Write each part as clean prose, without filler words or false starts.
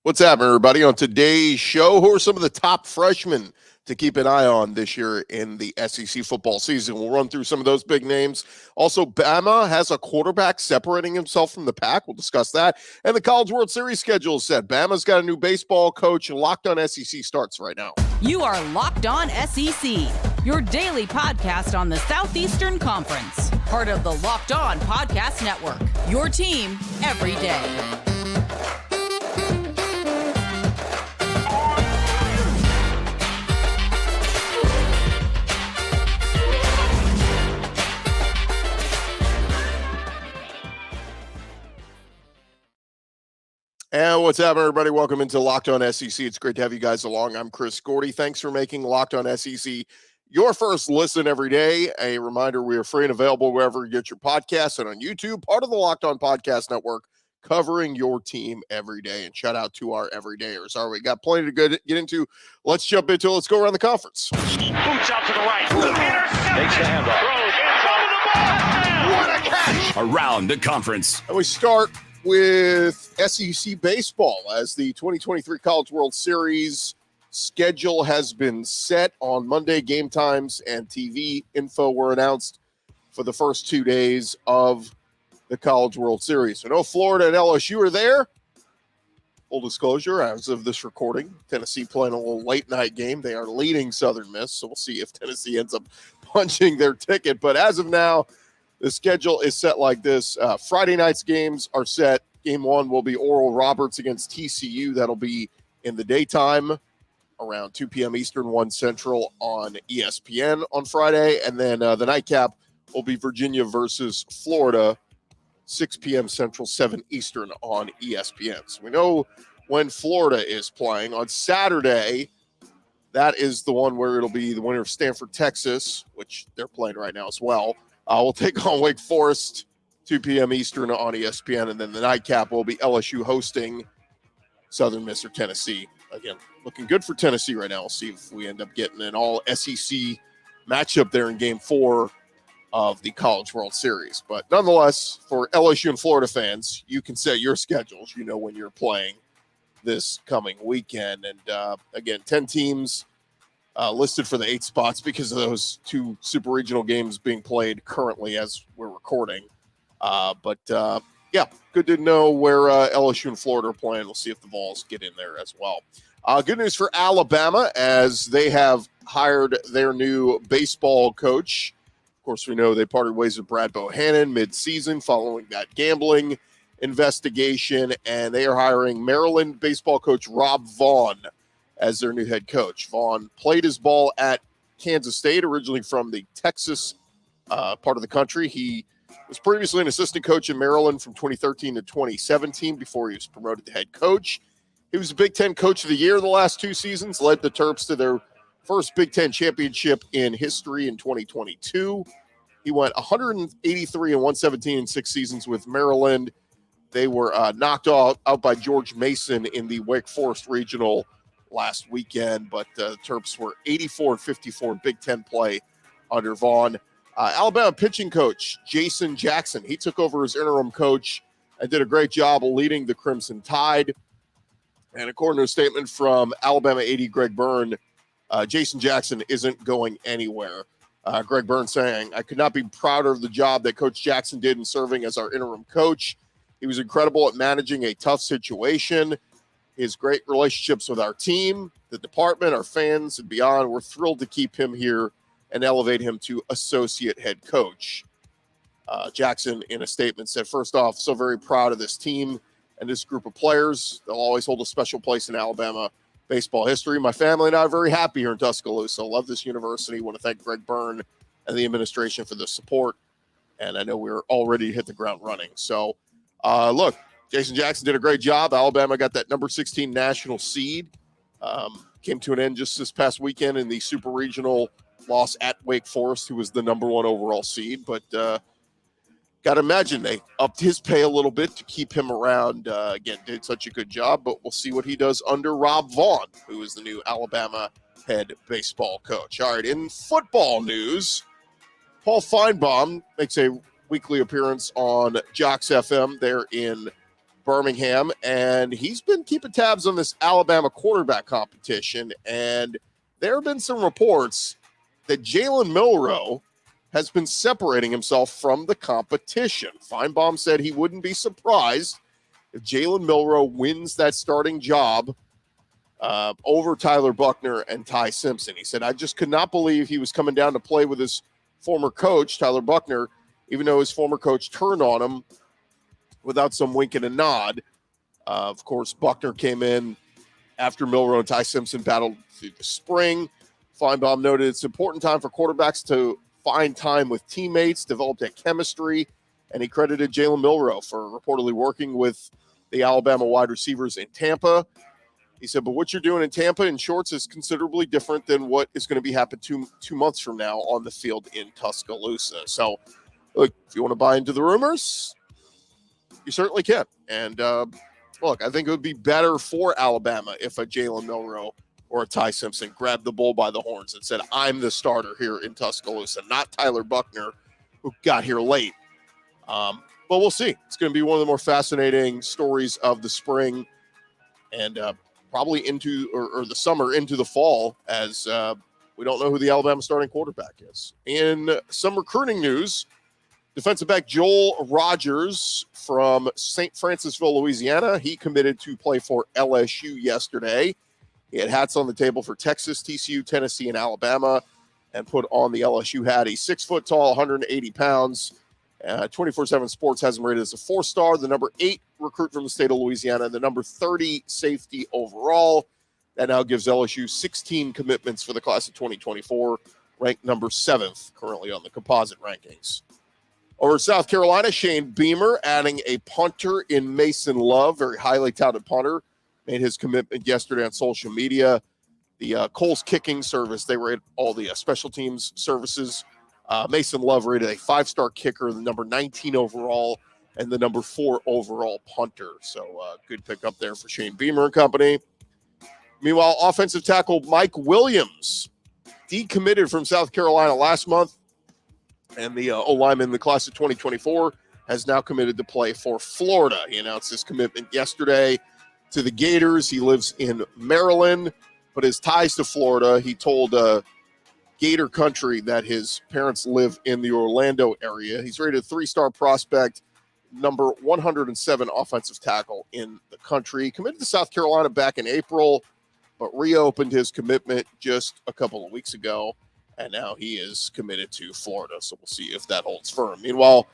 What's happening, everybody? On today's show, who are some of the top freshmen to keep an eye on this year in the SEC football season? We'll run through some of those big names. Also, Bama has a quarterback separating himself from the pack. We'll discuss that. And the College World Series schedule is set. Bama's got a new baseball coach, and Locked On SEC starts right now. You are Locked On SEC, your daily podcast on the Southeastern Conference. Part of the Locked On Podcast Network, your team every day. And what's happening, everybody? Welcome into Locked On SEC. It's great to have you guys along. I'm Chris Gordy. Thanks for making Locked On SEC your first listen every day. A reminder, we are free and available wherever you get your podcasts and on YouTube, part of the Locked On Podcast Network, covering your team every day. And shout out to our everydayers. All right, we got plenty to get into. Let's jump into it. Let's go around the conference. Boots out to the right. Takes the handoff. What a catch! Around the conference. And we start with SEC baseball as the 2023 College World Series schedule has been set on Monday. Game times and TV info were announced for the first 2 days of the College World Series. So no Florida and LSU are there. Full disclosure, as of this recording, Tennessee playing a little late night game. They are leading Southern Miss, so we'll see if Tennessee ends up punching their ticket. But as of now, the schedule is set like this. Friday night's games are set. Game one will be Oral Roberts against TCU. That'll be in the daytime around 2 p.m. Eastern, 1 Central on ESPN on Friday. And then the nightcap will be Virginia versus Florida, 6 p.m. Central, 7 Eastern on ESPN. So we know when Florida is playing. On Saturday, that is the one where it'll be the winner of Stanford, Texas, which they're playing right now as well. We'll take on Wake Forest, 2 p.m. Eastern on ESPN, and then the nightcap will be LSU hosting Southern Miss or Tennessee. Again, looking good for Tennessee right now. We'll see if we end up getting an all-SEC matchup there in Game 4 of the College World Series. But nonetheless, for LSU and Florida fans, you can set your schedules. You know when you're playing this coming weekend. And again, 10 teams listed for the 8 spots because of those 2 super regional games being played currently as we're recording. Yeah, good to know where LSU and Florida are playing. We'll see if the Vols get in there as well. Good news for Alabama as they have hired their new baseball coach. Of course, we know they parted ways with Brad Bohannon mid-season following that gambling investigation, and they are hiring Maryland baseball coach Rob Vaughn as their new head coach. Vaughn played his ball at Kansas State, originally from the Texas part of the country. He was previously an assistant coach in Maryland from 2013 to 2017 before he was promoted to head coach. He was a Big Ten Coach of the Year the last 2 seasons, led the Terps to their first Big Ten championship in history in 2022. He went 183 and 117 in 6 seasons with Maryland. They were knocked out by George Mason in the Wake Forest Regional last weekend, but the Terps were 84 and 54 Big Ten play under Vaughn. Alabama pitching coach Jason Jackson, he took over as interim coach and did a great job of leading the Crimson Tide. And according to a statement from Alabama AD Greg Byrne, Jason Jackson isn't going anywhere. Greg Byrne saying, "I could not be prouder of the job that Coach Jackson did in serving as our interim coach. He was incredible at managing a tough situation. His great relationships with our team, the department, our fans, and beyond. We're thrilled to keep him here and elevate him to associate head coach." Jackson, in a statement, said, "First off, so very proud of this team and this group of players. They'll always hold a special place in Alabama baseball history. My family and I are very happy here in Tuscaloosa. Love this university. Want to thank Greg Byrne and the administration for the support. And I know we're all ready to hit the ground running." So, look, Jason Jackson did a great job. Alabama got that number 16 national seed. Came to an end just this past weekend in the super regional loss at Wake Forest, who was the number 1 overall seed. But got to imagine they upped his pay a little bit to keep him around. Again, did such a good job, but we'll see what he does under Rob Vaughn, who is the new Alabama head baseball coach. All right, in football news, Paul Finebaum makes a weekly appearance on Jocks FM there in Birmingham, and he's been keeping tabs on this Alabama quarterback competition, and there have been some reports that Jalen Milroe has been separating himself from the competition. Finebaum said he wouldn't be surprised if Jalen Milroe wins that starting job over Tyler Buchner and Ty Simpson. He said, I just could not believe he was coming down to play with his former coach, Tyler Buchner, even though his former coach turned on him without some wink and a nod. Of course, Buchner came in after Milroe and Ty Simpson battled through the spring. Finebaum noted it's an important time for quarterbacks to find time with teammates, develop that chemistry, and he credited Jalen Milroe for reportedly working with the Alabama wide receivers in Tampa. He said, but what you're doing in Tampa in shorts is considerably different than what is going to be happening two months from now on the field in Tuscaloosa. So, look, if you want to buy into the rumors, you certainly can. And, look, I think it would be better for Alabama if a Jalen Milroe or a Ty Simpson grabbed the bull by the horns and said, I'm the starter here in Tuscaloosa, not Tyler Buchner, who got here late. But we'll see. It's going to be one of the more fascinating stories of the spring and probably into or the summer into the fall, as we don't know who the Alabama starting quarterback is. In some recruiting news, defensive back Joel Rogers from St. Francisville, Louisiana, he committed to play for LSU yesterday. He had hats on the table for Texas, TCU, Tennessee, and Alabama, and put on the LSU hat. He's 6 foot tall, 180 pounds. 24/7 Sports has him rated as a 4-star, the number 8 recruit from the state of Louisiana, the number 30 safety overall. That now gives LSU 16 commitments for the class of 2024, ranked number 7th currently on the composite rankings. Over South Carolina, Shane Beamer adding a punter in Mason Love, very highly touted punter, made his commitment yesterday on social media. The Coles Kicking Service, they rate all the special teams services. Mason Love rated a 5-star kicker, the number 19 overall, and the number 4 overall punter. So good pickup there for Shane Beamer and company. Meanwhile, offensive tackle Mike Williams decommitted from South Carolina last month, and the O-lineman in the class of 2024 has now committed to play for Florida. He announced his commitment yesterday to the Gators. He lives in Maryland, but his ties to Florida, he told Gator Country that his parents live in the Orlando area. He's rated a 3-star prospect, number 107 offensive tackle in the country. He committed to South Carolina back in April, but reopened his commitment just a couple of weeks ago, and now he is committed to Florida. So we'll see if that holds firm. Meanwhile,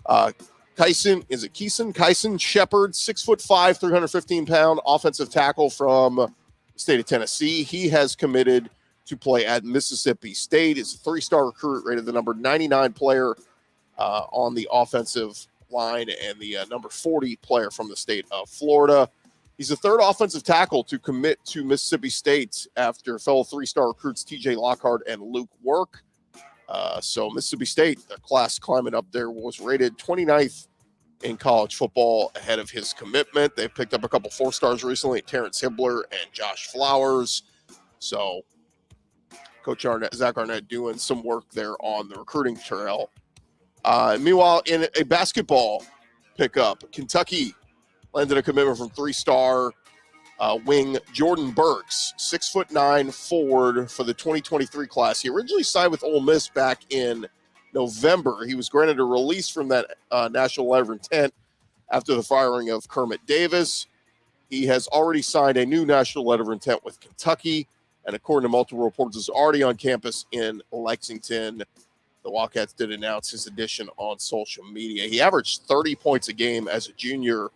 Kyson Shepard, 6'5", 315-pound offensive tackle from the state of Tennessee. He has committed to play at Mississippi State. He's a 3-star recruit, rated the number 99 player on the offensive line and the number 40 player from the state of Florida. He's the 3rd offensive tackle to commit to Mississippi State after fellow 3-star recruits TJ Lockhart and Luke Work. So Mississippi State, the class climbing up there, was rated 29th in college football ahead of his commitment. They picked up a couple 4-stars recently, Terrence Hibbler and Josh Flowers. So Coach Zach Arnett doing some work there on the recruiting trail. Meanwhile, in a basketball pickup, Kentucky landed a commitment from 3-star wing Jordan Burks, 6'9" forward for the 2023 class. He originally signed with Ole Miss back in November. He was granted a release from that national letter of intent after the firing of Kermit Davis. He has already signed a new national letter of intent with Kentucky, and according to multiple reports, is already on campus in Lexington. The Wildcats did announce his addition on social media. He averaged 30 points a game as a junior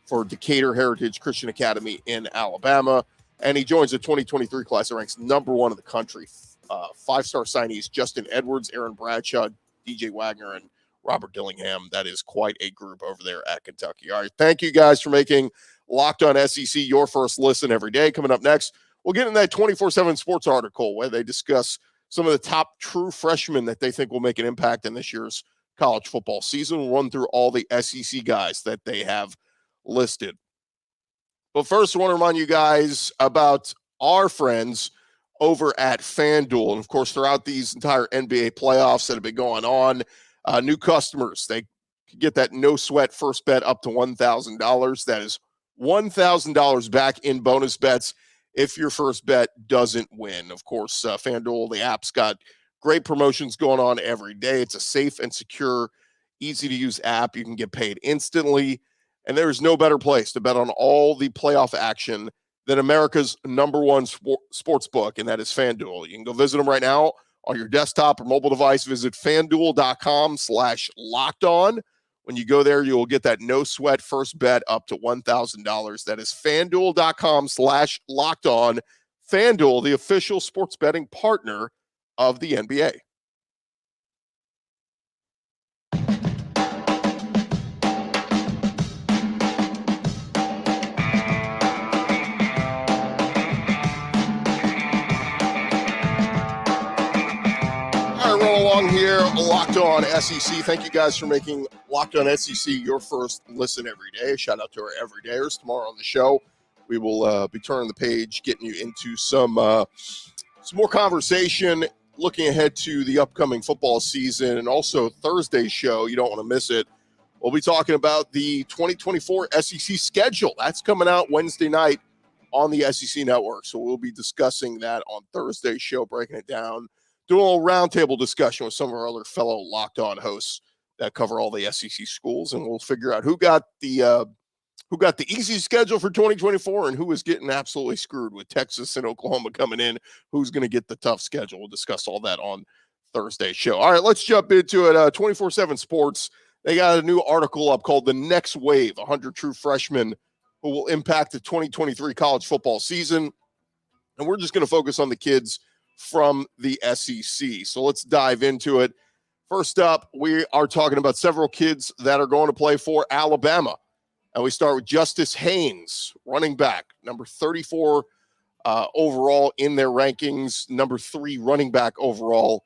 for Decatur Heritage Christian Academy in Alabama, and he joins the 2023 class that ranks number 1 in the country. 5-star signees Justin Edwards, Aaron Bradshaw, DJ Wagner, and Robert Dillingham. That is quite a group over there at Kentucky. All right, thank you guys for making Locked On SEC your first listen every day. Coming up next, we'll get in that 24/7 Sports article where they discuss some of the top true freshmen that they think will make an impact in this year's college football season. We'll run through all the SEC guys that they have listed. But first, I want to remind you guys about our friends over at FanDuel. And of course, throughout these entire NBA playoffs that have been going on, new customers, they You get that no sweat first bet up to $1,000. That is $1,000 back in bonus bets if your first bet doesn't win. Of course, FanDuel, the app's got great promotions going on every day. It's a safe and secure, easy-to-use app. You can get paid instantly, and there's no better place to bet on all the playoff action than America's #1 sports book, and that is FanDuel. You can go visit them right now on your desktop or mobile device. Visit FanDuel.com/lockedon. When you go there, you will get that no sweat first bet up to $1,000. That is FanDuel.com/lockedon. FanDuel, the official sports betting partner of the NBA. Roll along here, Locked On SEC. Thank you guys for making Locked On SEC your first listen every day. Shout out to our everydayers. Tomorrow on the show, we will be turning the page, getting you into some more conversation, looking ahead to the upcoming football season, and also Thursday's show. You don't want to miss it. We'll be talking about the 2024 SEC schedule. That's coming out Wednesday night on the SEC Network. So we'll be discussing that on Thursday's show, breaking it down. Doing a little roundtable discussion with some of our other fellow Locked On hosts that cover all the SEC schools, and we'll figure out who got the easy schedule for 2024 and who is getting absolutely screwed with Texas and Oklahoma coming in. Who's going to get the tough schedule? We'll discuss all that on Thursday's show. All right, let's jump into it. 24/7 Sports, they got a new article up called "The Next Wave: 100 True Freshmen Who Will Impact the 2023 College Football Season," and we're just going to focus on the kids from the SEC. So let's dive into it. First up, we are talking about several kids that are going to play for Alabama. And we start with Justice Haynes, running back, number 34 overall in their rankings, number 3 running back overall.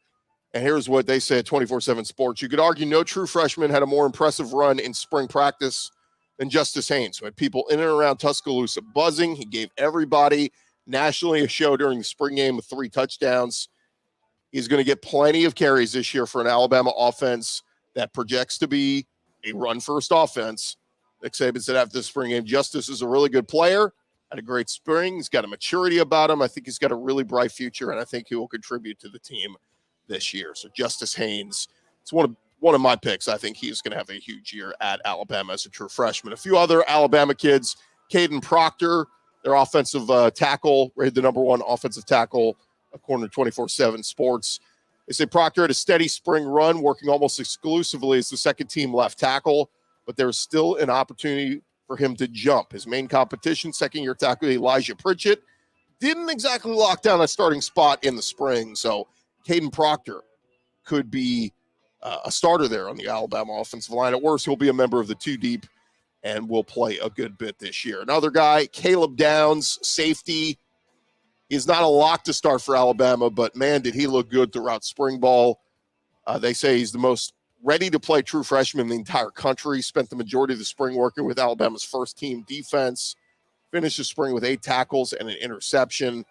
And here's what they say at 24/7 Sports. You could argue no true freshman had a more impressive run in spring practice than Justice Haynes, who had people in and around Tuscaloosa buzzing. He gave everybody nationally a show during the spring game with 3 touchdowns. He's going to get plenty of carries this year for an Alabama offense that projects to be a run-first offense. Nick Saban said after the spring game, Justice is a really good player, had a great spring. He's got a maturity about him. I think he's got a really bright future, and I think he will contribute to the team this year. So Justice Haynes, it's one of my picks. I think he's going to have a huge year at Alabama as a true freshman. A few other Alabama kids, Caden Proctor, their offensive tackle, rated the #1 offensive tackle, according to 24/7 Sports. They say Proctor had a steady spring run, working almost exclusively as the second-team left tackle, but there's still an opportunity for him to jump. His main competition, second-year tackle Elijah Pritchett, didn't exactly lock down a starting spot in the spring, so Caden Proctor could be a starter there on the Alabama offensive line. At worst, he'll be a member of the 2-deep and will play a good bit this year. Another guy, Caleb Downs, safety. He's not a lock to start for Alabama, but, man, did he look good throughout spring ball. They say he's the most ready-to-play true freshman in the entire country. Spent the majority of the spring working with Alabama's first-team defense. Finished the spring with 8 tackles and an interception.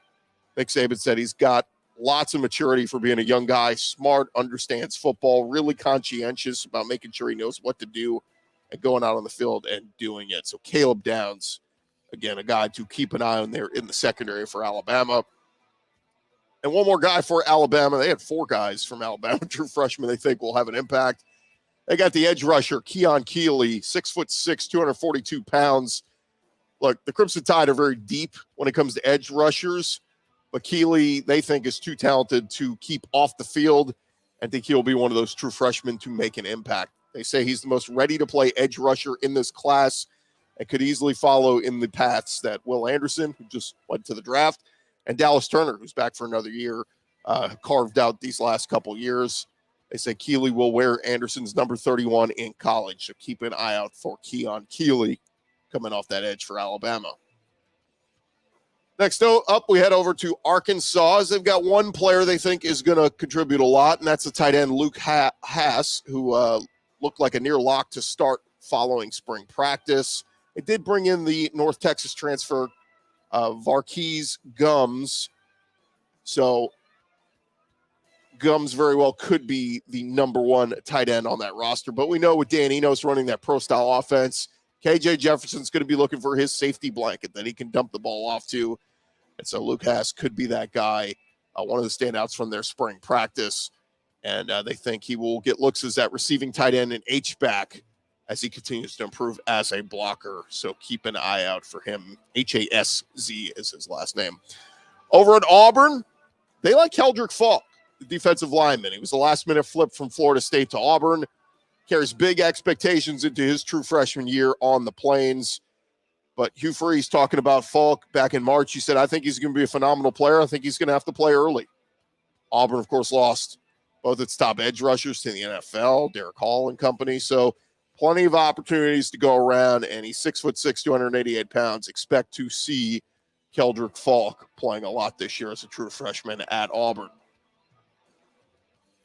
Nick Saban said he's got lots of maturity for being a young guy, smart, understands football, really conscientious about making sure he knows what to do and going out on the field and doing it. So Caleb Downs, again, a guy to keep an eye on there in the secondary for Alabama. And one more guy for Alabama. They had 4 guys from Alabama, true freshmen, they think will have an impact. They got the edge rusher, Keon Keeley, 6'6", 242 pounds. Look, the Crimson Tide are very deep when it comes to edge rushers, but Keeley, they think, is too talented to keep off the field. I think he'll be one of those true freshmen to make an impact. They say he's the most ready-to-play edge rusher in this class and could easily follow in the paths that Will Anderson, who just went to the draft, and Dallas Turner, who's back for another year, carved out these last couple years. They say Keeley will wear Anderson's number 31 in college, so keep an eye out for Keon Keeley coming off that edge for Alabama. Next up, we head over to Arkansas. They've got one player they think is going to contribute a lot, and that's the tight end Luke Haas, who looked like a near lock to start following spring practice. It did bring in the North Texas transfer, Varkey's Gums. So Gums very well could be the number one tight end on that roster. But we know with Dan Enos running that pro-style offense, KJ Jefferson's going to be looking for his safety blanket that he can dump the ball off to. And so Luke Haas could be that guy, one of the standouts from their spring practice. And they think he will get looks as that receiving tight end and H-back as he continues to improve as a blocker. So keep an eye out for him. H-A-S-Z is his last name. Over at Auburn, they like Keldrick Falk, the defensive lineman. He was the last-minute flip from Florida State to Auburn. Carries big expectations into his true freshman year on the Plains. But Hugh Freeze talking about Falk back in March. He said, I think he's going to be a phenomenal player. I think he's going to have to play early. Auburn, of course, lost both its top edge rushers to the NFL, Derek Hall and company. So plenty of opportunities to go around, and he's 6'6", 288 pounds. Expect to see Keldrick Falk playing a lot this year as a true freshman at Auburn.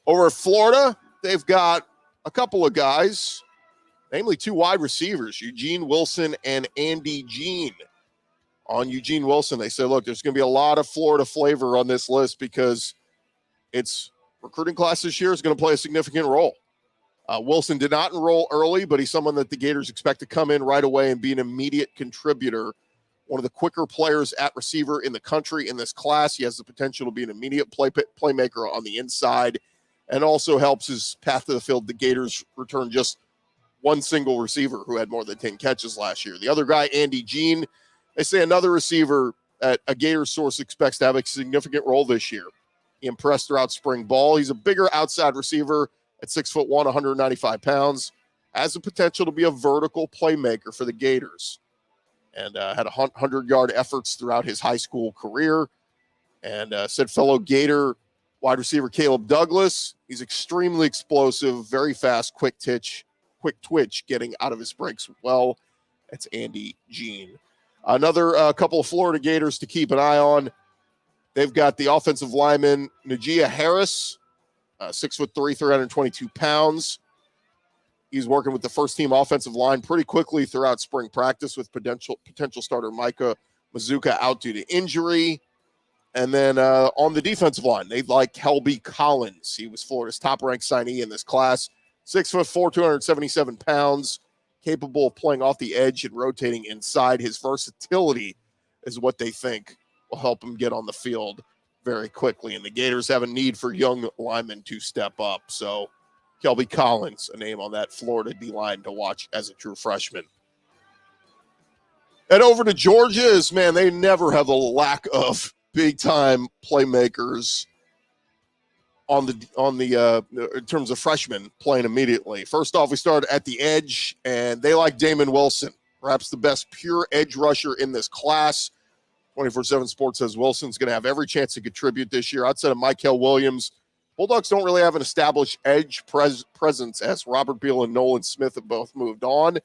Over at Florida, they've got a couple of guys, namely two wide receivers, Eugene Wilson and Andy Jean. On Eugene Wilson, they say, look, there's going to be a lot of Florida flavor on this list because its recruiting class this year is going to play a significant role. Wilson did not enroll early, but he's someone that the Gators expect to come in right away and be an immediate contributor. One of the quicker players at receiver in the country in this class. He has the potential to be an immediate playmaker on the inside, and also helps his path to the field. The Gators return just one single receiver who had more than 10 catches last year. The other guy, Andy Jean, they say another receiver at a Gators source expects to have a significant role this year. He impressed throughout spring ball. He's a bigger outside receiver at 6'1", 195 pounds. Has the potential to be a vertical playmaker for the Gators. And had 100-yard efforts throughout his high school career. And said fellow Gator wide receiver Caleb Douglas, he's extremely explosive, very fast, quick twitch, getting out of his breaks well. That's Andy Jean. Another couple of Florida Gators to keep an eye on. They've got the offensive lineman Najee Harris, 6'3", 322 pounds. He's working with the first-team offensive line pretty quickly throughout spring practice with potential starter Micah Mazuka out due to injury. And then on the defensive line, they like Kelby Collins. He was Florida's top-ranked signee in this class. 6'4", 277 pounds, capable of playing off the edge and rotating inside. His versatility is what they think will help him get on the field very quickly. And the Gators have a need for young linemen to step up. So Kelby Collins, a name on that Florida D-line to watch as a true freshman. And over to Georgia, man, they never have a lack of big-time playmakers on the in terms of freshmen playing immediately. First off, we start at the edge, and they like Damon Wilson, perhaps the best pure edge rusher in this class. 24/7 Sports says Wilson's going to have every chance to contribute this year. Outside of Michael Williams, Bulldogs don't really have an established edge presence as Robert Beal and Nolan Smith have both moved on.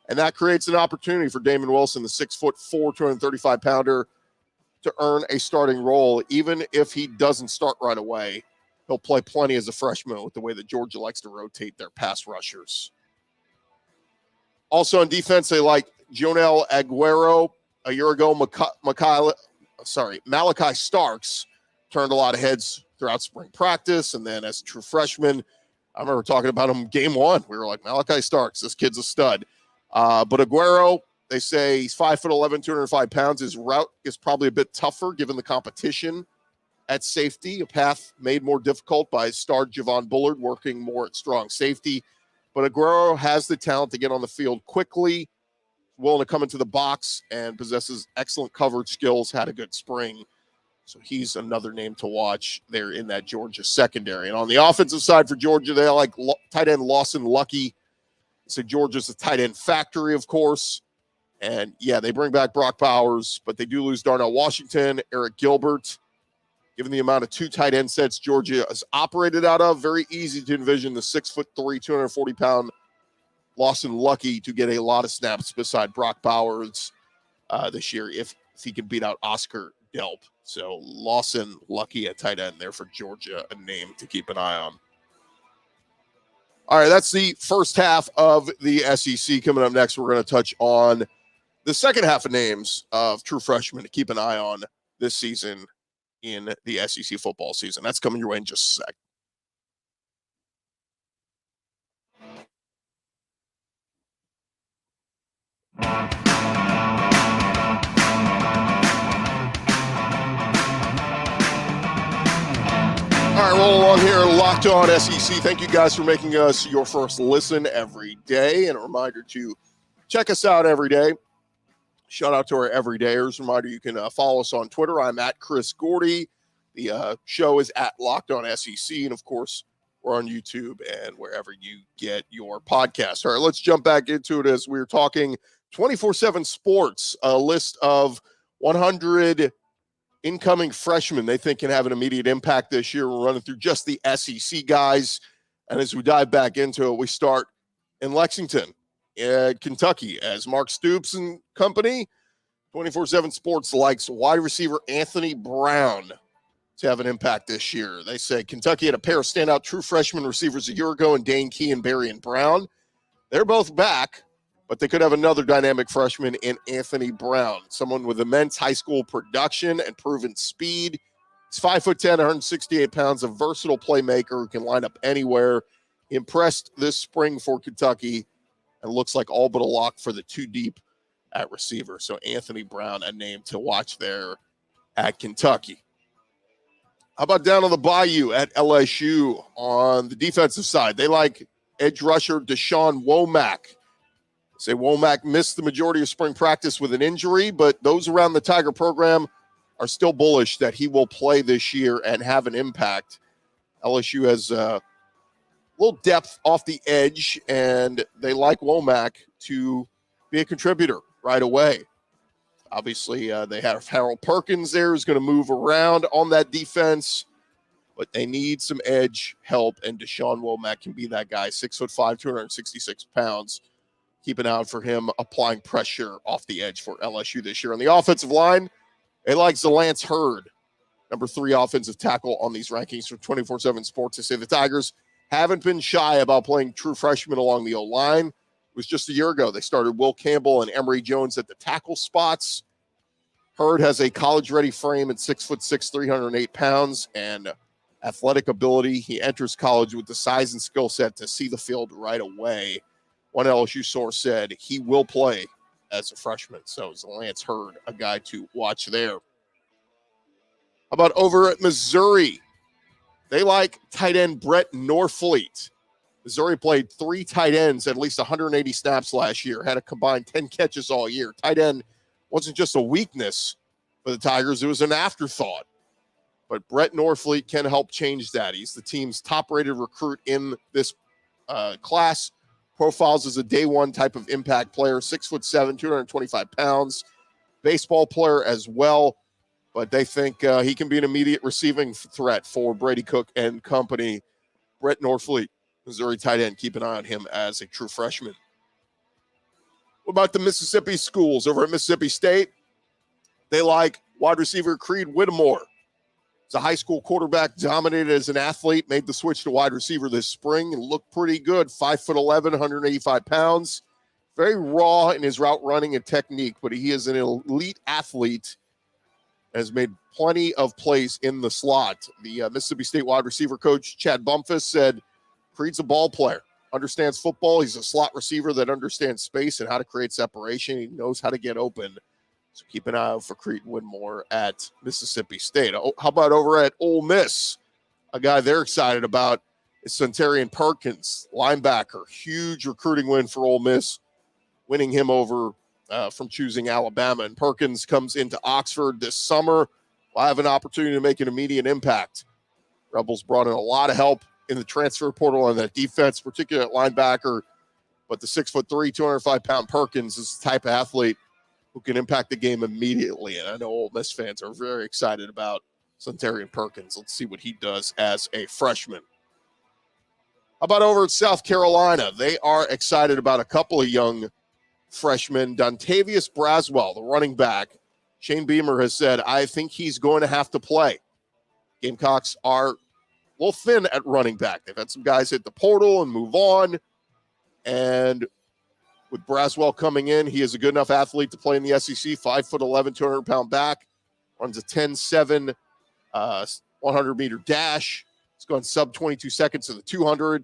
And that creates an opportunity for Damon Wilson, the 6'4", 235-pounder, to earn a starting role. Even if he doesn't start right away, he'll play plenty as a freshman with the way that Georgia likes to rotate their pass rushers. Also on defense, they like Jonel Aguero. A year ago, Malachi Starks turned a lot of heads throughout spring practice. And then as a true freshman, I remember talking about him game one. We were like, Malachi Starks, this kid's a stud. But Aguero, they say he's 5'11", 205 pounds. His route is probably a bit tougher given the competition at safety, a path made more difficult by star Javon Bullard working more at strong safety. But Aguero has the talent to get on the field quickly, willing to come into the box, and possesses excellent coverage skills, had a good spring. So he's another name to watch there in that Georgia secondary. And on the offensive side for Georgia, they like tight end Lawson Lucky. So Georgia's a tight end factory, of course. And, yeah, they bring back Brock Bowers, but they do lose Darnell Washington, Eric Gilbert. Given the amount of two tight end sets Georgia has operated out of, very easy to envision the 6'3", 240-pound Lawson Lucky to get a lot of snaps beside Brock Bowers this year if he can beat out Oscar Delp. So Lawson Lucky at tight end there for Georgia, a name to keep an eye on. All right, that's the first half of the SEC. Coming up next, we're going to touch on the second half of names of true freshmen to keep an eye on this season in the SEC football season. That's coming your way in just a sec. All right, roll along here, Locked On SEC. Thank you guys for making us your first listen every day. And a reminder to check us out every day. Shout out to our everydayers. Reminder, you can follow us on Twitter. I'm at Chris Gordy. The show is at Locked On SEC. And, of course, we're on YouTube and wherever you get your podcast. All right, let's jump back into it as we're talking 24/7 Sports, a list of 100 incoming freshmen they think can have an immediate impact this year. We're running through just the SEC guys. And as we dive back into it, we start in Lexington, Kentucky, as Mark Stoops and company. 24/7 Sports likes wide receiver Anthony Brown to have an impact this year. They say Kentucky had a pair of standout true freshman receivers a year ago in Dane Key and Barry and Brown. They're both back, but they could have another dynamic freshman in Anthony Brown, someone with immense high school production and proven speed. He's 5'10", 168 pounds, a versatile playmaker who can line up anywhere. He impressed this spring for Kentucky and looks like all but a lock for the two deep at receiver. So Anthony Brown, a name to watch there at Kentucky. How about down on the Bayou at LSU on the defensive side? They like edge rusher Deshaun Womack. Say Womack missed the majority of spring practice with an injury, but those around the Tiger program are still bullish that he will play this year and have an impact. LSU has a little depth off the edge, and they like Womack to be a contributor right away. Obviously, they have Harold Perkins there who's going to move around on that defense, but they need some edge help, and Deshaun Womack can be that guy, 6'5", 266 pounds. Keep an eye out for him applying pressure off the edge for LSU this year. On the offensive line, they like Zalance Heard, number 3 offensive tackle on these rankings from 24/7 Sports. They say the Tigers haven't been shy about playing true freshmen along the O-line. It was just a year ago. They started Will Campbell and Emory Jones at the tackle spots. Heard has a college-ready frame at 6'6", 308 pounds, and athletic ability. He enters college with the size and skill set to see the field right away. One LSU source said he will play as a freshman. So Zalance Heard, a guy to watch there. How about over at Missouri? They like tight end Brett Norfleet. Missouri played 3 tight ends at least 180 snaps last year, had a combined 10 catches all year. Tight end wasn't just a weakness for the Tigers, it was an afterthought. But Brett Norfleet can help change that. He's the team's top-rated recruit in this class. Profiles as a day one type of impact player, 6'7", 225 pounds, baseball player as well. But they think he can be an immediate receiving threat for Brady Cook and company. Brett Norfleet, Missouri tight end. Keep an eye on him as a true freshman. What about the Mississippi schools over at Mississippi State? They like wide receiver Creed Whittemore. He's a high school quarterback, dominated as an athlete, made the switch to wide receiver this spring and looked pretty good. 5'11", 185 pounds. Very raw in his route running and technique, but he is an elite athlete and has made plenty of plays in the slot. The Mississippi State wide receiver coach, Chad Bumphus, said Creed's a ball player, understands football. He's a slot receiver that understands space and how to create separation. He knows how to get open. So keep an eye out for Creed Whittemore at Mississippi State. How about over at Ole Miss? A guy they're excited about is Centarian Perkins, linebacker. Huge recruiting win for Ole Miss, winning him over from choosing Alabama. And Perkins comes into Oxford this summer. Will have an opportunity to make an immediate impact. Rebels brought in a lot of help in the transfer portal on that defense, particularly at linebacker. But the 6'3", 205-pound Perkins is the type of athlete who can impact the game immediately. And I know Ole Miss fans are very excited about Centarian Perkins. Let's see what he does as a freshman. How about over at South Carolina? They are excited about a couple of young freshmen. Dontavius Braswell, the running back. Shane Beamer has said, I think he's going to have to play. Gamecocks are a little thin at running back. They've had some guys hit the portal and move on. And with Braswell coming in, he is a good enough athlete to play in the SEC. 5'11", 200-pound back. Runs a 10-7 100-meter dash. He's gone sub-22 seconds to the 200.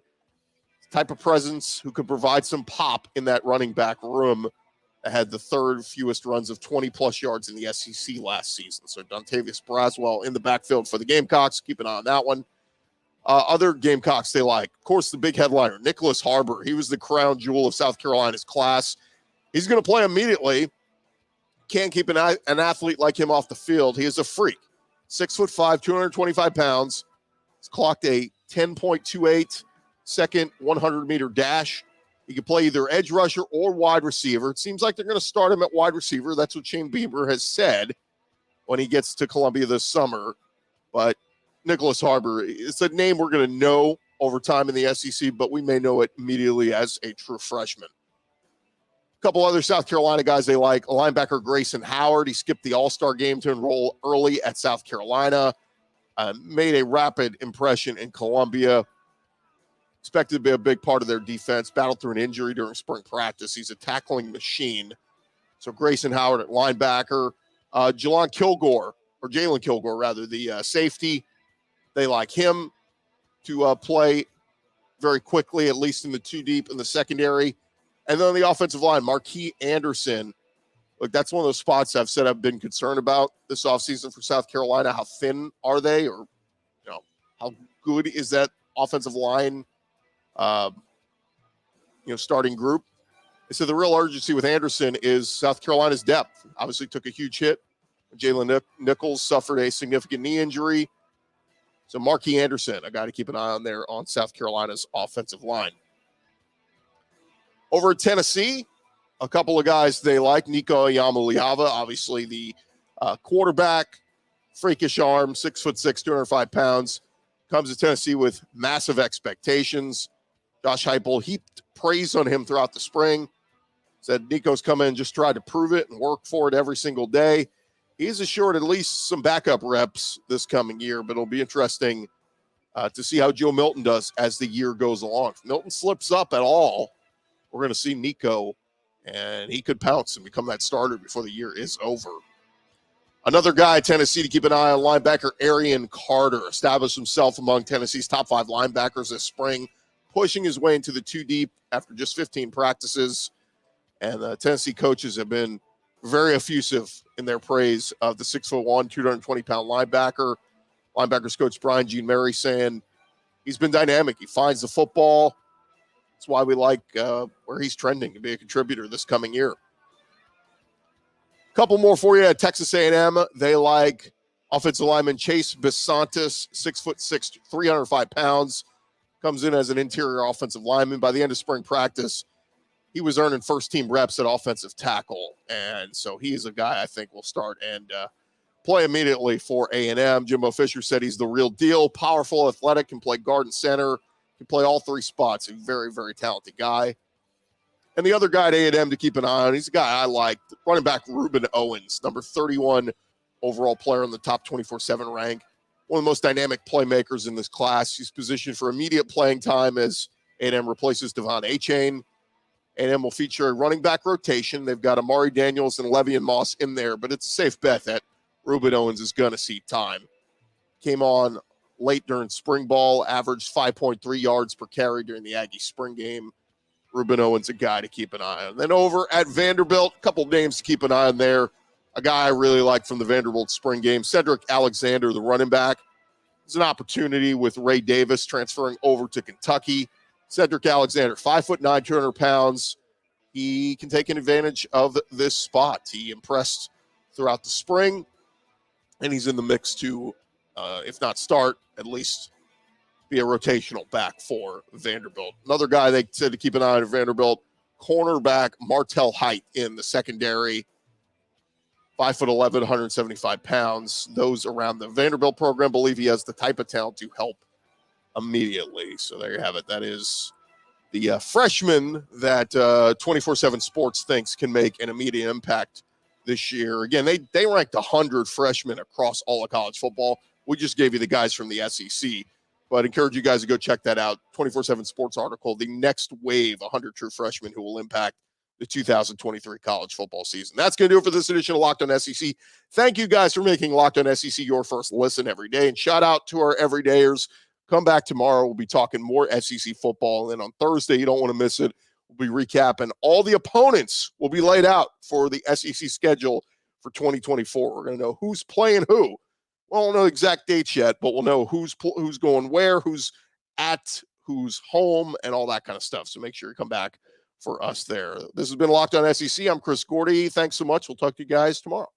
Type of presence who could provide some pop in that running back room had the third fewest runs of 20-plus yards in the SEC last season. So Dontavius Braswell in the backfield for the Gamecocks. Keep an eye on that one. Other Gamecocks they like. Of course, the big headliner, Nicholas Harbor. He was the crown jewel of South Carolina's class. He's going to play immediately. Can't keep an athlete like him off the field. He is a freak. 6'5", 225 pounds. He's clocked a 10.28 second 100-meter dash. He can play either edge rusher or wide receiver. It seems like they're going to start him at wide receiver. That's what Shane Beamer has said when he gets to Columbia this summer. But Nicholas Harbor, it's a name we're going to know over time in the SEC, but we may know it immediately as a true freshman. A couple other South Carolina guys they like. Linebacker Grayson Howard. He skipped the All-Star game to enroll early at South Carolina. Made a rapid impression in Columbia. Expected to be a big part of their defense. Battled through an injury during spring practice. He's a tackling machine. So Grayson Howard at linebacker. Jalen Kilgore, the safety. They like him to play very quickly, at least in the two deep in the secondary. And then on the offensive line, Marquis Anderson. Look, that's one of those spots I've said I've been concerned about this offseason for South Carolina. How thin are they? Or, how good is that offensive line, starting group? So the real urgency with Anderson is South Carolina's depth. Obviously took a huge hit. Jalen Nichols suffered a significant knee injury. So Marquis Anderson, a guy to keep an eye on there on South Carolina's offensive line. Over at Tennessee, a couple of guys they like. Nico Iamaleava, obviously the quarterback, freakish arm, 6'6", 205 pounds. Comes to Tennessee with massive expectations. Josh Heupel heaped praise on him throughout the spring. Said Nico's come in and just tried to prove it and work for it every single day. He's assured at least some backup reps this coming year, but it'll be interesting to see how Joe Milton does as the year goes along. If Milton slips up at all, we're going to see Nico, and he could pounce and become that starter before the year is over. Another guy, Tennessee, to keep an eye on, linebacker Arian Carter, established himself among Tennessee's top 5 linebackers this spring, pushing his way into the two deep after just 15 practices. And the Tennessee coaches have been very effusive in their praise of the 6'1", 220-pound linebacker. Linebackers coach Brian Jean Mary saying he's been dynamic. He finds the football. That's why we like where he's trending to be a contributor this coming year. Couple more for you at Texas A&M. They like offensive lineman Chase Besantis, 6'6", 305 pounds. Comes in as an interior offensive lineman. By the end of spring practice, he was earning first-team reps at offensive tackle. And so he is a guy I think will start and play immediately for A&M. Jimbo Fisher said he's the real deal. Powerful, athletic, can play guard and center. Can play all 3 spots. A very, very talented guy. And the other guy at A&M to keep an eye on, he's a guy I like, running back Ruben Owens, number 31 overall player in the top 24/7 rank. One of the most dynamic playmakers in this class. He's positioned for immediate playing time as A&M replaces Devon Achane. A&M will feature a running back rotation. They've got Amari Daniels and Le'Veon Moss in there, but it's a safe bet that Ruben Owens is going to see time. Came on late during spring ball, averaged 5.3 yards per carry during the Aggie spring game. Ruben Owens, a guy to keep an eye on. Then over at Vanderbilt, a couple names to keep an eye on there. A guy I really like from the Vanderbilt spring game, Cedric Alexander, the running back. There's an opportunity with Ray Davis transferring over to Kentucky. Cedric Alexander, 5'9", 200 pounds. He can take advantage of this spot. He impressed throughout the spring, and he's in the mix to, if not start, at least be a rotational back for Vanderbilt. Another guy they said to keep an eye on at Vanderbilt, cornerback Martell Height in the secondary. 5'11", 175 pounds. Those around the Vanderbilt program believe he has the type of talent to help immediately. So there you have it. That is the freshman that 24/7 Sports thinks can make an immediate impact this year. Again, they ranked 100 freshmen across all of college football. We just gave you the guys from the SEC. But I encourage you guys to go check that out. 24/7 Sports article, the next wave, 100 true freshmen who will impact the 2023 college football season. That's going to do it for this edition of Locked on SEC. Thank you guys for making Locked on SEC your first listen every day. And shout out to our everydayers. Come back tomorrow. We'll be talking more SEC football. And then on Thursday, you don't want to miss it. We'll be recapping all the opponents will be laid out for the SEC schedule for 2024. We're going to know who's playing who. We won't know exact dates yet, but we'll know who's going where, who's at, who's home, and all that kind of stuff. So make sure you come back for us there. This has been Locked On SEC. I'm Chris Gordy. Thanks so much. We'll talk to you guys tomorrow.